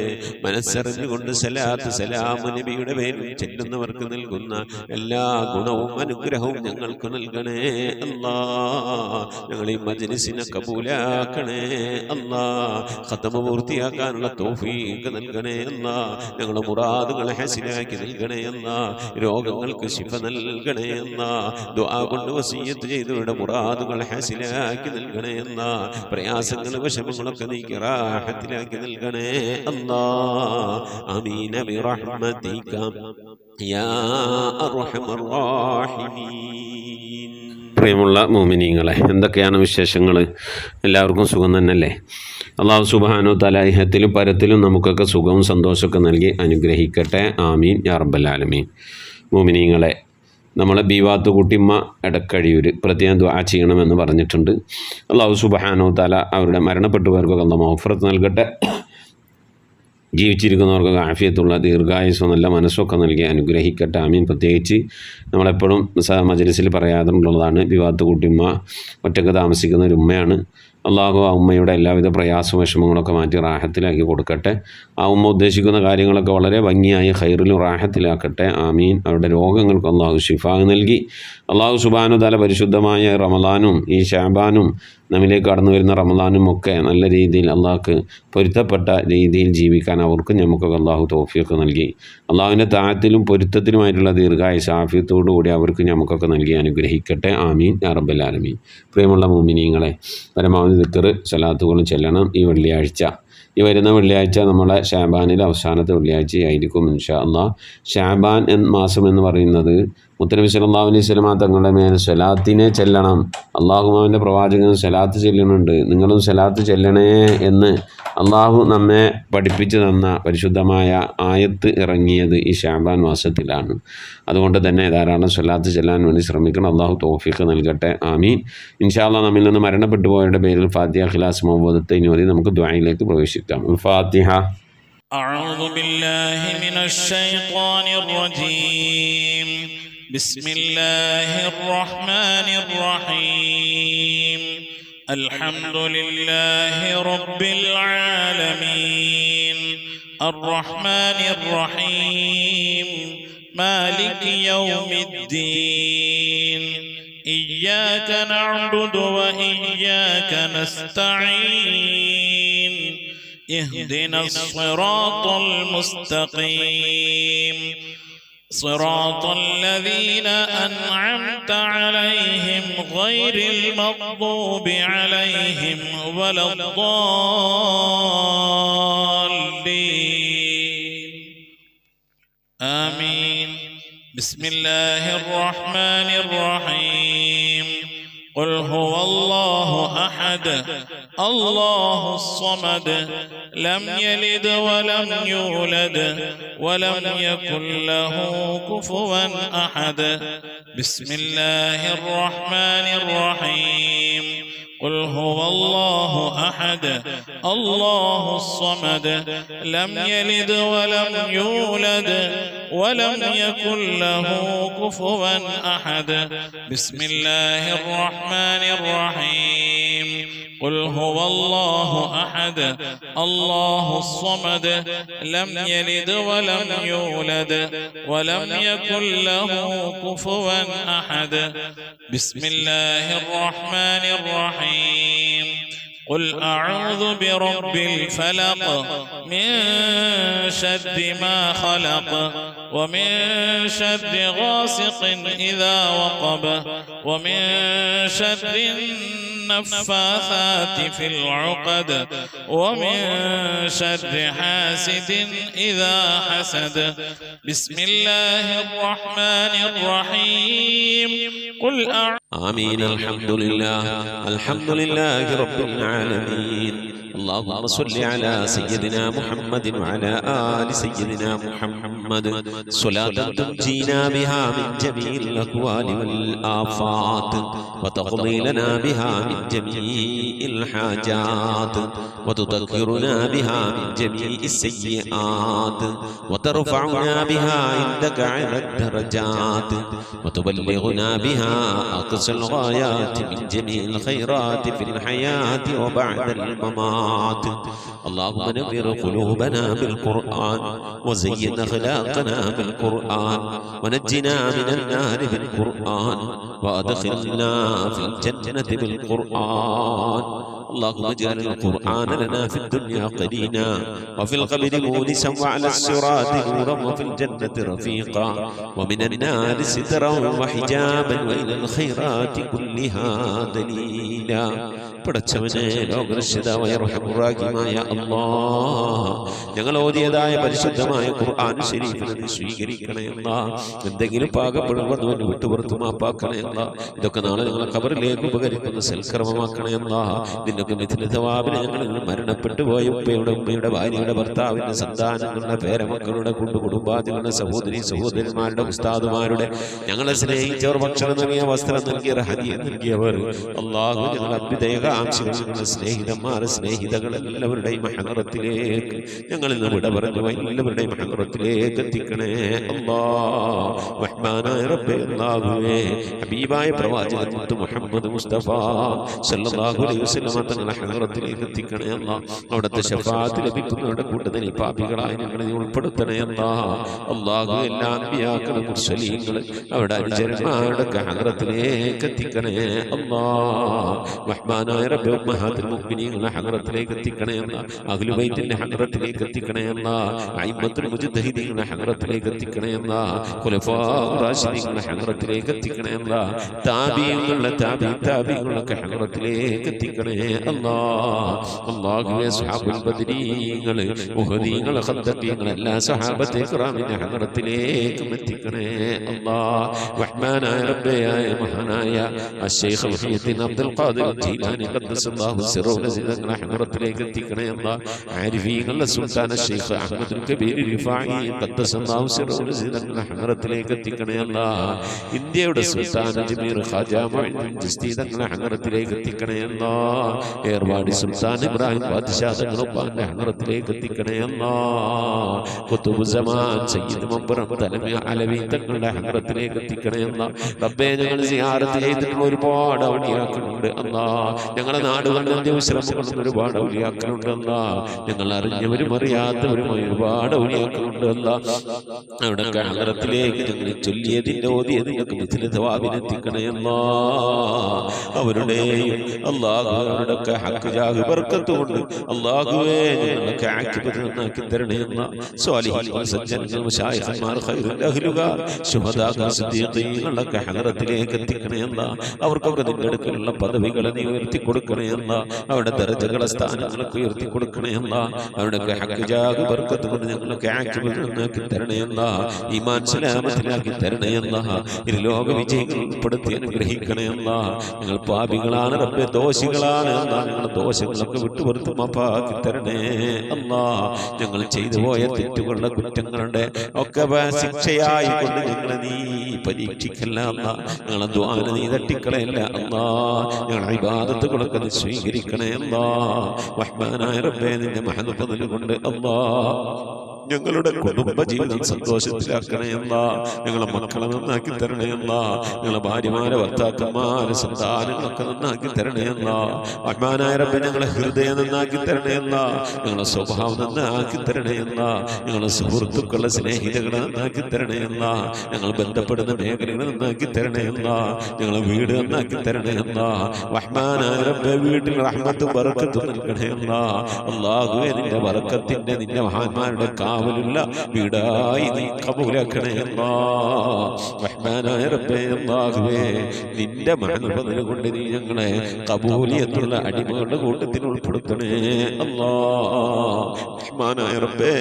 മനസ്സറിഞ്ഞുകൊണ്ട് സലാത്ത് സലാം നബിയുടെ പേരിൽ ചെല്ലുന്നവർക്ക് നൽകുന്ന എല്ലാ ഗുണവും അനുഗ്രഹവും ഞങ്ങൾക്ക് നൽകണേ അല്ലാഹ്. ഞങ്ങൾ ഈ മജ്ലിസിനെ കബൂലാക്കണേ അല്ലാഹ്. ഖത്മ പൂർത്തിയാക്കാനുള്ള തൗഫീഖ് നൽകണേ അല്ലാഹ്. ഞങ്ങളുടെ മുറാദുകളെ ഹസിലാക്കി നൽകണേ അല്ലാഹ്. രോഗങ്ങൾക്ക് ശിഫ നൽകണേ അല്ലാഹ്. ദുആ കൊണ്ട് വസിയ്യത്ത് ചെയ്തവരുടെ മുറാദുകൾ ഹസിലാക്കി നൽകണേ അല്ലാഹ്. പ്രയാസങ്ങൾ വിഷമങ്ങളൊക്കെ നീക്കി റാഹത്തിലാക്കി നൽകണേ അല്ലാഹ്. ആമീൻ ബിറഹ്മതിക യാ അർഹമർ റഹീമീൻ. പ്രിയമുള്ള മുഅ്മിനീങ്ങളെ, എന്തൊക്കെയാണ് വിശേഷങ്ങൾ? എല്ലാവർക്കും സുഖം തന്നെയല്ലേ? അല്ലാഹു സുബ്ഹാനഹു വ തആല ഇഹത്തിലും പരത്തിലും നമുക്കൊക്കെ സുഖവും സന്തോഷമൊക്കെ നൽകി അനുഗ്രഹിക്കട്ടെ. ആമീൻ യാ റബ്ബൽ ആലമീൻ. മുഅ്മിനീങ്ങളെ, നമ്മളെ ബീവാത്ത് കുട്ടിമ്മ എടക്കഴിയൂർ പ്രത്യേകം ദുആ ചെയ്യണമെന്ന് പറഞ്ഞിട്ടുണ്ട്. അല്ലാഹു സുബ്ഹാനഹു വ തആല അവരുടെ മരണപ്പെട്ടുപോയവർക്കൊക്കെ അല്ലാഹു മഗ്ഫിറത്ത് നൽകട്ടെ. ജീവിച്ചിരിക്കുന്നവർക്ക് ആഫിയത്തുള്ള ദീർഘായുസ്സും നല്ല മനസ്സൊക്കെ നൽകി അനുഗ്രഹിക്കട്ടെ. ആമീൻ. പ്രത്യേകിച്ച് നമ്മളെപ്പോഴും മജ്ലിസിൽ പറയാറുള്ളതാണ്, ബീവാത്ത് കുട്ടിമ്മ ഒറ്റയ്ക്ക് താമസിക്കുന്ന ഒരു ഉമ്മയാണ്. അള്ളാഹു ആ ഉമ്മയുടെ എല്ലാവിധ പ്രയാസ വിഷമങ്ങളൊക്കെ മാറ്റി റാഹത്തിലാക്കി കൊടുക്കട്ടെ. ആ ഉമ്മ ഉദ്ദേശിക്കുന്ന കാര്യങ്ങളൊക്കെ വളരെ ഭംഗിയായി ഖൈറിലും റാഹത്തിലാക്കട്ടെ. ആമീൻ. അവരുടെ രോഗങ്ങൾക്ക് അള്ളാഹു ശിഫാ നൽകി അള്ളാഹു സുബ്ഹാനഹു വ തആല പരിശുദ്ധമായ റമളാനും ഈ ശഅബാനും നമ്മിലേക്ക് കടന്നു വരുന്ന റമളാനും ഒക്കെ നല്ല രീതിയിൽ അള്ളാഹ്ക്ക് പൊരുത്തപ്പെട്ട രീതിയിൽ ജീവിക്കാൻ അവർക്കും നമുക്കൊക്കെ അള്ളാഹു തൗഫീഖ് നൽകി അള്ളാഹുവിൻ്റെ താഴത്തിലും പൊരുത്തത്തിലുമായിട്ടുള്ള ദീർഘായുസ്സ് ആഫിയത്തോടു കൂടി അവർക്ക് നമുക്കൊക്കെ നൽകി അനുഗ്രഹിക്കട്ടെ. ആമീൻ യാ റബ്ബൽ ആലമീൻ. പ്രിയമുള്ള മുഅ്മിനീങ്ങളെ, പരമാവധി ദിക്ർ സലാത്തുകളും ചെല്ലണം. ഈ വരുന്ന വെള്ളിയാഴ്ച നമ്മളെ ഷാബാനിലെ അവസാനത്തെ വെള്ളിയാഴ്ചയായിരിക്കും ഇൻഷാ അള്ളാഹ്. ഷാബാൻ മാസം എന്ന് പറയുന്നത് മുത്തനബി സല്ലല്ലാഹു അലൈഹി വസല്ലം തങ്ങളുടെ മേൽ സ്വലാത്തിനെ ചെല്ലണം. അള്ളാഹുവിൻ്റെ പ്രവാചകൻ സ്വലാത്ത് ചെല്ലുന്നുണ്ട്, നിങ്ങളും സ്വലാത്ത് ചെല്ലണേ എന്ന് അള്ളാഹു നമ്മെ പഠിപ്പിച്ചു തന്ന പരിശുദ്ധമായ ആയത്ത് ഇറങ്ങിയത് ഈ ഷാബാൻ മാസത്തിലാണ്. അതുകൊണ്ട് തന്നെ ധാരാളം സ്വലാത്ത് ചെല്ലാൻ വേണ്ടി ശ്രമിക്കണം. അള്ളാഹു തൗഫീഖ് നൽകട്ടെ. ആമീൻ. ഇൻഷാ അള്ളാഹ് നമ്മിൽ നിന്ന് മരണപ്പെട്ടു പോയവരുടെ പേരിൽ ഫാത്തിഹ, ഖിലാസ്, മൗബദത്തെ ഓതി നമുക്ക് ദുആയിലേക്ക് പ്രവേശിക്കാം. ഫാത്തിഹ. أعوذ بالله من الشيطان الرجيم. بسم الله الرحمن الرحيم. الحمد لله رب العالمين الرحمن الرحيم مالك يوم الدين إياك نعبد وإياك نستعين اهدنا الصراط المستقيم صراط الذين أنعمت عليهم غير المغضوب عليهم ولا الضالين آمين. بسم الله الرحمن الرحيم. قل هو الله أحد الله الصمد لم يلد ولم يولد ولم يكن له كفوا أحد. بسم الله الرحمن الرحيم. قل هو الله أحد الله الصمد لم يلد ولم يولد ولم يكن له كفوا أحد. بسم الله الرحمن الرحيم. قل هو الله أحد الله الصمد لم يلد ولم يولد ولم يكن له كفوا أحد. بسم الله الرحمن الرحيم. قل أعوذ برب الفلق من شر ما خلق ومن شر غاسق إذا وقب ومن شر النفاثات في العقد ومن شر حاسد إذا حسد. بسم الله الرحمن الرحيم. قل آمين. الحمد لله رب العالمين. اللهم صل على سيدنا محمد وعلى آل سيدنا محمد صلاة تنجينا بها من جميع الأهوال والآفات وتقضي لنا بها من جميع الحاجات وتذكرنا بها من جميع السيئات وترفعنا بها عندك على الدرجات وتبلغنا بها أقصى الغايات من جميع الخيرات في الحياة وبعد الممات. اللهم نور قلوبنا بالقرآن وزين أخلاقنا بالقرآن ونجنا من النار بالقرآن وأدخلنا في الجنة بالقرآن. اللهم اجعل القرآن لنا في الدنيا قرينا وفي القبر مونسا وعلى الصراط نورا وفي الجنة رفيقا ومن النار سترا وحجابا وإلى الخيرات كلها دليلا. പടച്ചവനെ ലോകരക്ഷിതാവായ റഹ്മാനായ അല്ലാഹ്, ഞങ്ങൾ ഓതിയതായ പരിശുദ്ധമായ ഖുർആൻ ശരീഫിനെ നീ സ്വീകരിക്കണേ അല്ലാഹ്. എന്തെങ്കിലും പാകപ്പെടുമ്പോൾ വിട്ടുപുറത്ത് മാപ്പാക്കണേ അല്ലാഹ്. ഇതൊക്കെ നാളെ ഞങ്ങളെ ഖബറിലേക്ക് ഉപകരിക്കുന്ന സൽക്കർമ്മമാക്കണേ അല്ലാഹ്. നിന്നൊക്കെ മിഥിലതവാബിനെ ഞങ്ങൾ മരണപ്പെട്ടു പോയ ഉമ്മയുടെ ഭാര്യയുടെ ഭർത്താവിന്റെ സന്താനങ്ങളുടെ പേരമക്കളുടെ കുടുംബാദികളുടെ സഹോദരന്മാരുടെ ഉസ്താദുമാരുടെ ഞങ്ങളെ സ്നേഹിച്ചവർ ഭക്ഷണം നൽകിയ വസ്ത്രം നൽകിയവർ ഹദിയ നൽകിയവർ അല്ലാഹു ഞങ്ങളെ അഭ്യുദയ സ്നേഹിതന്മാരെ സ്നേഹിതകൾ എല്ലാവരുടെയും ഹദറത്തിലേക്ക് ഞങ്ങളിൽ നിന്ന് വിട പറഞ്ഞു എല്ലാവരുടെയും ഹദറത്തിലേക്ക് എത്തിക്കണേ അല്ലാഹ്. റഹ്മാനായ റബ്ബേ അല്ലാഹുവേ, ഹബീബായ പ്രവാചകൻ മുഹമ്മദ് മുസ്തഫ സല്ലല്ലാഹു അലൈഹി വസല്ലം തങ്ങളുടെ ഹദറത്തിലേക്ക് എത്തിക്കണേ അല്ലാഹ്. അവിടുത്തെ ശഫാഅത്ത് ലഭിക്കുന്നവരുടെ കൂട്ടത്തിൽ പാപികളായ ഞങ്ങളെ ഉൾപ്പെടുത്തണേ അല്ലാഹ്. അല്ലാഹു എല്ലാ അൻബിയാക്കളും മുർസലീങ്ങളും അവരുടെ അനുചരന്മാരുടെ ഹദറത്തിലേക്ക് എത്തിക്കണേ അല്ലാഹ്. റഹ്മാനായ റബ്ബേ, ഉമ്മഹാത്തുൽ മുഅ്മിനീങ്ങളുടെ ഹദറത്തിലേക്ക് എത്തിക്കണേ അല്ലാഹ്. അഹ്ലു ബൈത്തിന്റെ ഹദറത്തിലേക്ക് എത്തിക്കണേ അല്ലാഹ്. അയിമ്മത്തുൽ മുജ്തഹിദീങ്ങളുടെ ഹദറത്തിലേക്ക് എത്തിക്കണേ അല്ലാഹ്. ഖുലഫാഉർ റാഷിദീങ്ങളുടെ ഹദറത്തിലേക്ക് എത്തിക്കണേ അല്ലാഹ്. താബീങ്ങളുടെ താബീങ്ങളുടെ ഹദറത്തിലേക്ക് എത്തിക്കണേ അല്ലാഹ്. അല്ലാഹുവേ, സ്വഹാബുൽ ബദരീങ്ങൾ, ഉഹദീങ്ങൾ, ഖദ്ദീങ്ങൾ എല്ലാ സ്വഹാബത്തെ കിറാമിന്റെ ഹദറത്തിലേക്ക് എത്തിക്കണേ അല്ലാഹ്. റഹ്മാനായ റബ്ബേ, മഹാനായ അശ്ശൈഖ് മുഹയ്യിദ്ദീൻ അബ്ദുൽ ഖാദിർ ജീലാനി ഖദ്ദസല്ലാഹു സിറഹു തങ്ങളുടെ ഹദറത്തിലേക്ക് എത്തിക്കണേ അല്ലാഹ്. ആരിഫീങ്ങളുടെ സുൽത്താൻ അശ്ശൈഖ് അഹ്മദുൽ കബീർ റിഫായി ഖദ്ദസല്ലാഹു സിറഹു തങ്ങളുടെ ഹദറത്തിലേക്ക് എത്തിക്കണേ അല്ലാഹ്. ഇന്ത്യയുടെ സുൽത്താൻ അജ്മീർ ഖാജ മുഈനുദ്ദീൻ ചിശ്തി തങ്ങളുടെ ഹദറത്തിലേക്ക് എത്തിക്കണേ അല്ലാഹ്. ഏർവാടി സുൽത്താൻ ഇബ്രാഹിം ബാദ്ശാ തങ്ങളുടെ ഹദറത്തിലേക്ക് എത്തിക്കണേ അല്ലാഹ്. ഖുതുബുസ്സമാൻ സയ്യിദ് മബ്റം തലമി അലവി തങ്ങളുടെ ഹദറത്തിലേക്ക് എത്തിക്കണേ അല്ലാഹ്. റബ്ബേ, ഞങ്ങൾ സിയാറത്ത് ചെയ്തിട്ടുള്ള ഒരുപാട് ഔലിയാക്കളുണ്ട് അല്ലാഹ്. ഞങ്ങളുടെ നാടുകളിൽ വിശ്രമങ്ങളുള്ള ഒരുപാട് ഔലിയാക്കളുണ്ട് അല്ലാഹ്. ഞങ്ങൾ അറിഞ്ഞവരും അറിയാത്തവരുമായ ഒരുപാട് ഔലിയാക്കളുണ്ട് അല്ലാഹ്. അവിടെ ഹദറത്തിലേക്ക് ഞങ്ങൾ ചൊല്ലിയതിന്റെ ഓതിയതിനൊക്കെ മിഥില തവാബിനെത്തിക്കണേ അല്ലാഹ്. അവരുടെയും അല്ലാഹു അവരുടെ ഉസ്താദുമാരൊക്കെ ഹക്ക് ജാഹ് ബർക്കത്ത് കൊണ്ട് അല്ലാഹുവേ ഞങ്ങളൊക്കെ ആക്കിബത്ത് നന്നാക്കി തരണേ അല്ലാ. സ്വാലിഹീങ്ങൾ സജ്ജനങ്ങൾ മുശായിഖന്മാർ ഖൈറുൽ അഹ്ലുകാർ ശുഹദാ സിദ്ദീഖീങ്ങളൊക്കെ ഹദറത്തിലേക്ക് എത്തിക്കണേ അല്ലാ. അവർക്കൊക്കെ നിന്റെ അടുക്കലുള്ള പദവികളെ നീ ഉയർത്തി കൊടുക്കണേ അല്ലാ. അവരുടെ ദർജകളെ സ്ഥാനങ്ങളൊക്കെ ഉയർത്തി കൊടുക്കണേ അല്ലാ. അവരുടെയൊക്കെ ഹക്ക് ജാഹ് ബർക്കത്ത് കൊണ്ട് ഞങ്ങളൊക്കെ ആക്കിബത്ത് നന്നാക്കി തരണേ അല്ലാ. ഈമാൻ സലാമത്തിലാക്കി തരണേ അല്ലാ. ഇരു ലോക വിജയികൾ ഉൾപ്പെടുത്തി അനുഗ്രഹിക്കണേ അല്ലാ. ഞങ്ങൾ പാപികളാണ് റബ്ബേ, ദോഷികളാണ് അല്ലാ. ഞങ്ങളുടെ ദോഷങ്ങളൊക്കെ വിട്ടുപുറത്ത് മാപ്പാക്കി തരണേ അല്ലാ. ഞങ്ങൾ ചെയ്തു പോയ തെറ്റുകളുടെ കുറ്റങ്ങളുടെ ഒക്കെ ശിക്ഷയായി കൊണ്ട് ഞങ്ങളെ നീ പരീക്ഷിക്കല്ല അല്ലാ. ഞങ്ങളെ ദ്വാന നീ തട്ടിക്കളയല്ല അല്ലാ. ഞങ്ങളുടെ ഇബാദത്തുകളൊക്കെ നീ സ്വീകരിക്കണേ അല്ലാ. റഹ്മാനായ റബ്ബേ, നിന്റെ മഹദ് കൊണ്ട് അല്ലാ ഞങ്ങളുടെ കുടുംബ ജീവിതം സന്തോഷത്തിലാക്കണേ അല്ലാ. ഞങ്ങളെ മക്കളെ നന്നാക്കി തരണേ അല്ലാ. ഞങ്ങളെ ഭാര്യമാരെ ഭർത്താക്കന്മാരെ സന്താനങ്ങളൊക്കെ നന്നാക്കി തരണേ അല്ലാ. റഹ്മാനായ റബ്ബേ, ഞങ്ങളെ ഹൃദയം നന്നാക്കി തരണേ അല്ലാ. ഞങ്ങളെ സ്വഭാവം നന്നാക്കി തരണേ അല്ലാ. ഞങ്ങളെ സുഹൃത്തുക്കളെ സ്നേഹിതകളെ നന്നാക്കി തരണേ അല്ലാ. ഞങ്ങൾ ബന്ധപ്പെടുന്ന മേഖലകളെ നന്നാക്കി തരണേ അല്ലാ. ഞങ്ങളെ വീട് നന്നാക്കി തരണേ അല്ലാ. റഹ്മാനായ റബ്ബേ, വീട്ടിൽ റഹ്മത്തും ബറക്കത്തും നൽകണേ അല്ലാ. അല്ലാഹുവേ, നിന്റെ ബറക്കത്തിന്റെ നിന്റെ മഹാന്മാരുടെ കാവലുള്ള വീടായി നീ കബൂലാക്കണേ അല്ലാ. റഹ്മാനായ റബ്ബേ, അല്ലാഹുവേ, നിന്റെ മഹബത്ത് കൊണ്ട് നീ ഞങ്ങളെ കബൂലിയത്തുള്ള അടിമകളുടെ കൂട്ടത്തിൽ ഉൾപ്പെടുത്തണേ അല്ലാ. റഹ്മാനായ റബ്ബേ,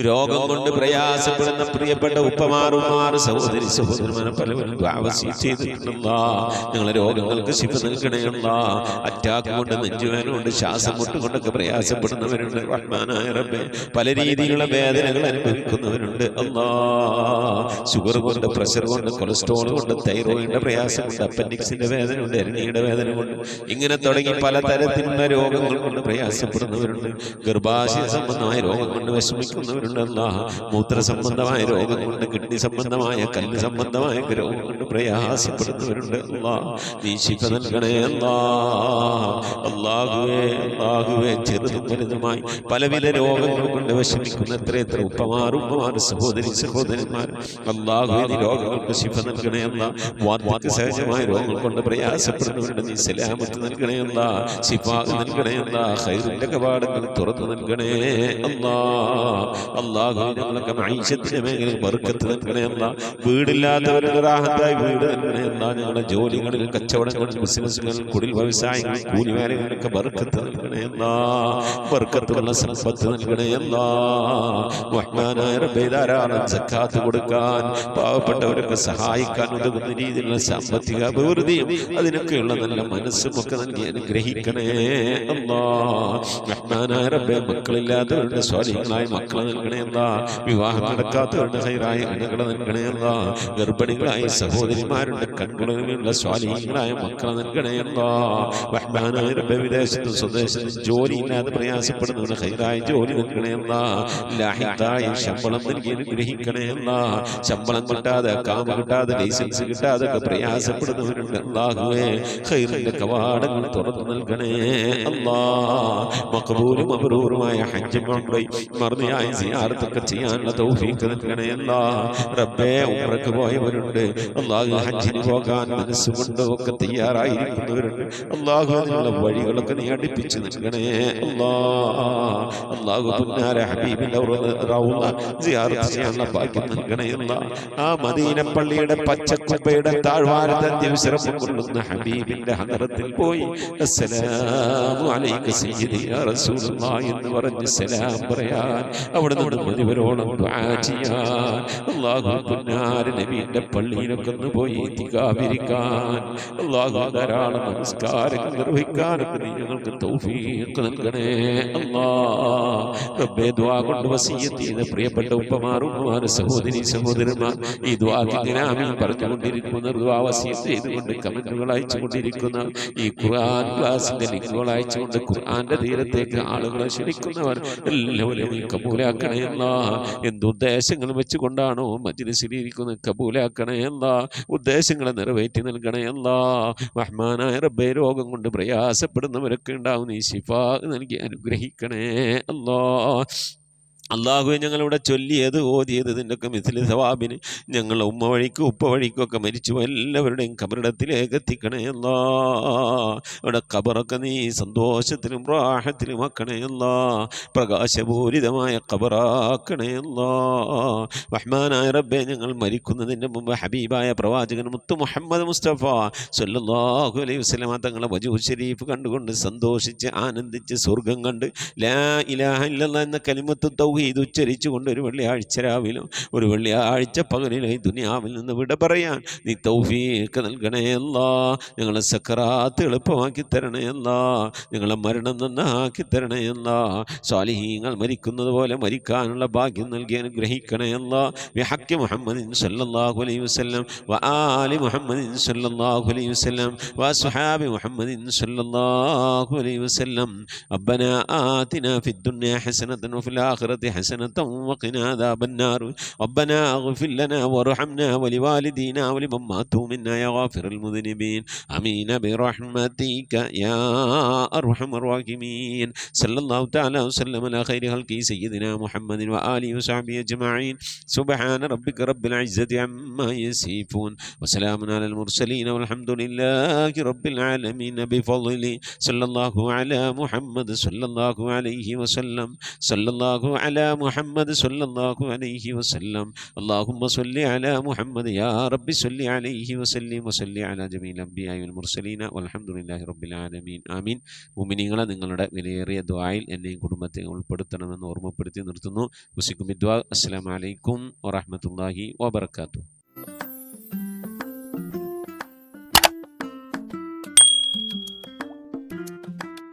രോഗം കൊണ്ട് പ്രയാസപ്പെടുന്ന പ്രിയപ്പെട്ട ഉപ്പമാറുമാർ സഹോദരി സഹോദരന്മാരെ പലവരും ചെയ്തിട്ടുണ്ടല്ല. ഞങ്ങളെ രോഗങ്ങൾക്ക് ശിഫ നൽകണേ അല്ലാ. അറ്റാക്ക് കൊണ്ട്, നെഞ്ചുവേദന കൊണ്ട്, ശ്വാസം മുട്ടുകൊണ്ടൊക്കെ പ്രയാസപ്പെടുന്നവരുണ്ട്. റഹ്മാനായ റബ്ബേ, പല രീതിയിലുള്ള വേദനകൾ അനുഭവിക്കുന്നവരുണ്ട് അല്ലാ. ഷുഗർ കൊണ്ട്, പ്രഷർ കൊണ്ട്, കൊളസ്ട്രോൾ കൊണ്ട്, തൈറോയിഡിന്റെ പ്രയാസം കൊണ്ട്, അപ്പൻഡിക്സിന്റെ വേദന കൊണ്ട്, എരണിയുടെ വേദന കൊണ്ട്, ഇങ്ങനെ തുടങ്ങി പലതരത്തിലുള്ള രോഗങ്ങൾ കൊണ്ട് പ്രയാസപ്പെടുന്നവരുണ്ട്. ഗർഭാശയ സംബന്ധമായ രോഗം കൊണ്ട് വിഷമിക്കുന്നവരുണ്ട് അല്ലാ. മൂത്ര സംബന്ധമായ രോഗം കൊണ്ട്, കിഡ്നി സംബന്ധമായ, കല്ല് സംബന്ധമായ രോഗം കൊണ്ട് പ്രയാസപ്പെടുന്നവരുണ്ട് അല്ലാ. നീ ശിഫ നൽകണേ അല്ലാ. അല്ലാഹുവേ, അല്ലാഹുവേ, ചെറുതും വലുതുമായി പലവിധ രോഗങ്ങൾ കൊണ്ട് വിഷമിക്കുന്ന എത്ര ഉപ്പമാർ സഹോദരി സഹോദരന്മാർ അല്ലാഹുവേ, നീ രോഗങ്ങൾക്ക് ശിഫ നൽകണേ അല്ലാ. വാർദ്ധക്യ സഹജമായ രോഗങ്ങൾ കൊണ്ട് പ്രയാസപ്പെടുന്നവരുടെ നീ സലാമത്ത് നൽകണേ അല്ലാ. ശിഫാ നൽകണേ അല്ലാ. ഖൈറിന്റെ കവാടങ്ങൾ തുറന്നു നൽകണേ അല്ലാ. അല്ലാഹുവേ, ഞങ്ങളൊക്കെ മഈശത്തിന്റെ മേഖലയിൽ ബർക്കത്ത് നൽകണേ അല്ലാ. വീടില്ലാത്തവരുടെ റാഹത്തായി വീട് നൽകണേ അല്ലാ. ഞങ്ങളുടെ ജോലികളിൽ, കച്ചവടങ്ങളിൽ, ബിസിനസ്സുകളിൽ, കുടിൽ വ്യവസായങ്ങളിൽ, കൂലിവേലകളിലൊക്കെ ബർക്കത്ത് നൽകണേ അല്ലാ. ബർക്കത്തുള്ള സമ്പത്ത് നൽകണേ അല്ലാ. റഹ്മാനായ റബ്ബേ, ധാരാളം സക്കാത്ത് കൊടുക്കാൻ, പാവപ്പെട്ടവരൊക്കെ സഹായിക്കാൻ ഉതകുന്ന രീതിയിലുള്ള സാമ്പത്തിക അഭിവൃദ്ധിയും അതിനൊക്കെയുള്ള നല്ല മനസ്സും ഒക്കെ നൽകി അനുഗ്രഹിക്കണേ അല്ലാ. റഹ്മാനായ റബ്ബേ, മക്കളില്ലാത്തവരുടെ സ്വാലിഹീങ്ങളായ മക്കളെ നൽകണേ അല്ലാ. വിവാഹം നടക്കാത്തവരുടെ ഖൈറായ ഇണകളെ നൽകണേ അല്ലാ. ഗർഭിണികളായ സഹോദരിമാരുടെ കൺകുളങ്ങളുള്ള സ്വാലിഹീങ്ങളായ മക്കളെ നൽകണേ അല്ലാ. റഹ്മാനായ റബ്ബേ, വിദേശത്തും സ്വദേശത്തും ജോലിയില്ലാതെ പ്രയാസപ്പെടുന്നവരുടെ ഖൈറായ ജോലി നൽകണേ അല്ലാ. ലാഹിത്തായ ശമ്പളം നൽകി അനുഗ്രഹിക്കണേ അല്ലാ. ശമ്പളം കിട്ടാതെ, കാമ കിട്ടാതെ, ലൈസൻസ് കിട്ടാതെ ഒക്കെ പ്രയാസപ്പെടുന്നവരുണ്ട് അല്ലാഹുവേ. ഖൈറിന്റെ കവാടങ്ങൾ തുറന്നു നൽകണേ അല്ലാ. മഖബൂലും മബ്റൂറുമായ ഹജ്ജ് മർദിയായ സിയാറത്തൊക്കെ ചെയ്യാനുള്ള തൗഫീഖ് നൽകണേ അല്ലാ. റബ്ബേ, ഉംറക്ക് പോയവരുണ്ട് അല്ലാഹു, ഹജ്ജിന് പോകാൻ മനസ്സുകൊണ്ട് ഒക്കെ തയ്യാറായിരിക്കുന്നവരുണ്ട് അല്ലാഹു. അതിനുള്ള വഴികളൊക്കെ നീ അടുപ്പിച്ച് നൽകണേ അല്ലാ. അല്ലാഹു, പുന്നാര ഹബീബിന്റെ റൗള സിയാറത്ത് ചെയ്യാനുള്ള ഭാഗ്യം നൽകണേ അല്ലാ. ആ മദീന പള്ളിയുടെ പച്ചക്കുബയുടെ താഴ്വാരത്തെ അന്ത്യവിശ്രമം കൊള്ളുന്ന ഹബീബിന്റെ ഹദറത്തിൽ പോയി അസ്സലാമു അലൈക സയ്യിദി യാ റസൂലുള്ളാഹി എന്ന് പറഞ്ഞ് സലാം പറയാൻ, അവിടെ നിന്ന് മുഴുവനോളം ദുആ ചെയ്യാൻ, അല്ലാഹു പുന്നാര നബിയുടെ പള്ളിയിലൊക്കെ ഒന്ന് പോയി ഇത്തികാഫിരിക്കാൻ, അല്ലാഹു ധാരാളം നമസ്കാരങ്ങൾ നിർവഹിക്കാനൊക്കെ നീ ഞങ്ങൾക്ക് തൗഫീഖ് നൽകണേ അല്ലാ. റബ്ബേ, ദുആ കൊണ്ട് വസിയ്യത്ത് ചെയ്ത പ്രിയപ്പെട്ട ഉപ്പമാർ, സഹോദരി സഹോദരന്മാർ, ഈ ദുആക്ക് ഇങ്ങനെ ആമീൻ പറഞ്ഞുകൊണ്ടിരിക്കുന്ന, ദുആ വസിയ്യത്ത് ചെയ്തുകൊണ്ട് കമന്റുകൾ അയച്ചുകൊണ്ടിരിക്കുന്ന, ഈ ഖുർആൻ ക്ലാസിന്റെ ലിങ്കുകൾ അയച്ചുകൊണ്ട് ഖുർആന്റെ തീരത്തേക്ക് ആളുകളെ ക്ഷണിക്കുന്നവർ എല്ലാവരും നീ കബൂലാക്കണേ അല്ലാ. എന്തുദ്ദേശങ്ങൾ വെച്ചുകൊണ്ടാണോ മജ്‌ലിസിലിരിക്കുന്നത് കബൂലാക്കണേ അല്ലാ. ഉദ്ദേശങ്ങളെ നിറവേറ്റി നൽകണേ അല്ലാ. റഹ്മാനായ റബ്ബേ, രോഗം കൊണ്ട് പ്രയാസപ്പെടുന്നവരൊക്കെ ഉണ്ടാവും, നീ ശിഫാ നൽകി അനുഗ്രഹിക്കണേ അല്ലാ. അള്ളാഹുവെ ഞങ്ങളിവിടെ ചൊല്ലിയത് ഓതിയത് ഇതിൻ്റെയൊക്കെ മിഥിലി സവാബിന് ഞങ്ങളെ ഉമ്മ വഴിക്കും ഉപ്പ വഴിക്കും ഒക്കെ മരിച്ചു എല്ലാവരുടെയും ഖബറിടത്തിലേക്ക് എത്തിക്കണേ അല്ലാ. അവിടെ ഖബറൊക്കെ നീ സന്തോഷത്തിലും റാഹത്തിലും ആക്കണേ അല്ലാ. പ്രകാശപൂരിതമായ ഖബറാക്കണേ അല്ലാ. റഹ്മാനായ റബ്ബേ, ഞങ്ങൾ മരിക്കുന്നതിൻ്റെ മുമ്പ് ഹബീബായ പ്രവാചകൻ മുത്തു മുഹമ്മദ് മുസ്തഫ സ്വല്ലല്ലാഹു അലൈഹി വസല്ലമ തങ്ങളെ വജൂഹ് ശരീഫ് കണ്ടുകൊണ്ട് സന്തോഷിച്ച് ആനന്ദിച്ച് സ്വർഗം കണ്ട് ലാ ഇലാഹ ഇല്ലല്ലാഹ് എന്ന കലിമത്ത് തൗഹീദ് ഉച്ചരിച്ചുകൊണ്ട് ഒരു വെള്ളിയാഴ്ച രാവിലും ഒരു വെള്ളിയാഴ്ച പകലിലും ഈ ദുനിയാവിൽ നിന്ന് വിട പറയാൻ നീ തൗഫീഖ് നൽകണേ അല്ലാ. ഞങ്ങളെ സക്കറാത്ത് എളുപ്പമാക്കി തരണേ അല്ലാ. ഞങ്ങളെ മരണം നന്നാക്കി തരണേ അല്ലാ. സ്വാലിഹീങ്ങൾ മരിക്കുന്നത് പോലെ മരിക്കാനുള്ള ഭാഗ്യം നൽകി അനുഗ്രഹിക്കണേ അല്ലാ. ബിഹഖി മുഹമ്മദിൻ സല്ലല്ലാഹു അലൈഹി വസല്ലം വആലി മുഹമ്മദിൻ സല്ലല്ലാഹു അലൈഹി വസല്ലം വഅസ്ഹാബി മുഹമ്മദിൻ സല്ലല്ലാഹു അലൈഹി വസല്ലം. റബ്ബനാ ആതിനാ ഫിദ് ദുനിയാ ഹസനതൻ വഫിൽ ആഖിറതി حسنة وقنا عذاب النار ربنا اغفر لنا وارحمنا ولوالدينا ولمن ماتوا منا يا غافر المذنبين آمين برحمتك يا أرحم الراحمين. صلى الله تعالى وسلم على خير خلقه سيدنا محمد وآله وصحبه أجمعين. سبحان ربك رب العزة عما يصفون وسلام على المرسلين والحمد لله رب العالمين بفضله. صلى الله على محمد صلى الله عليه وسلم. صلى الله على محمد صلى الله عليه وسلم. اللهم صل على محمد يا رب صل عليه وسلم وصل على جميع الأنبياء والمرسلين والحمد لله رب العالمين آمين. മുഅ്മിനീങ്ങളെ, നിങ്ങളുടെ വിലയേറിയ ദുആയിൽ എന്നെയും കുടുംബത്തെ ഉൾപ്പെടുത്തണമെന്ന് ഓർമ്മപ്പെടുത്തി നിർത്തുന്നു. ഉസിക്കും ദുആ. അസ്സലാമു അലൈക്കും വറഹ്മത്തുള്ളാഹി വബറകാതുഹു.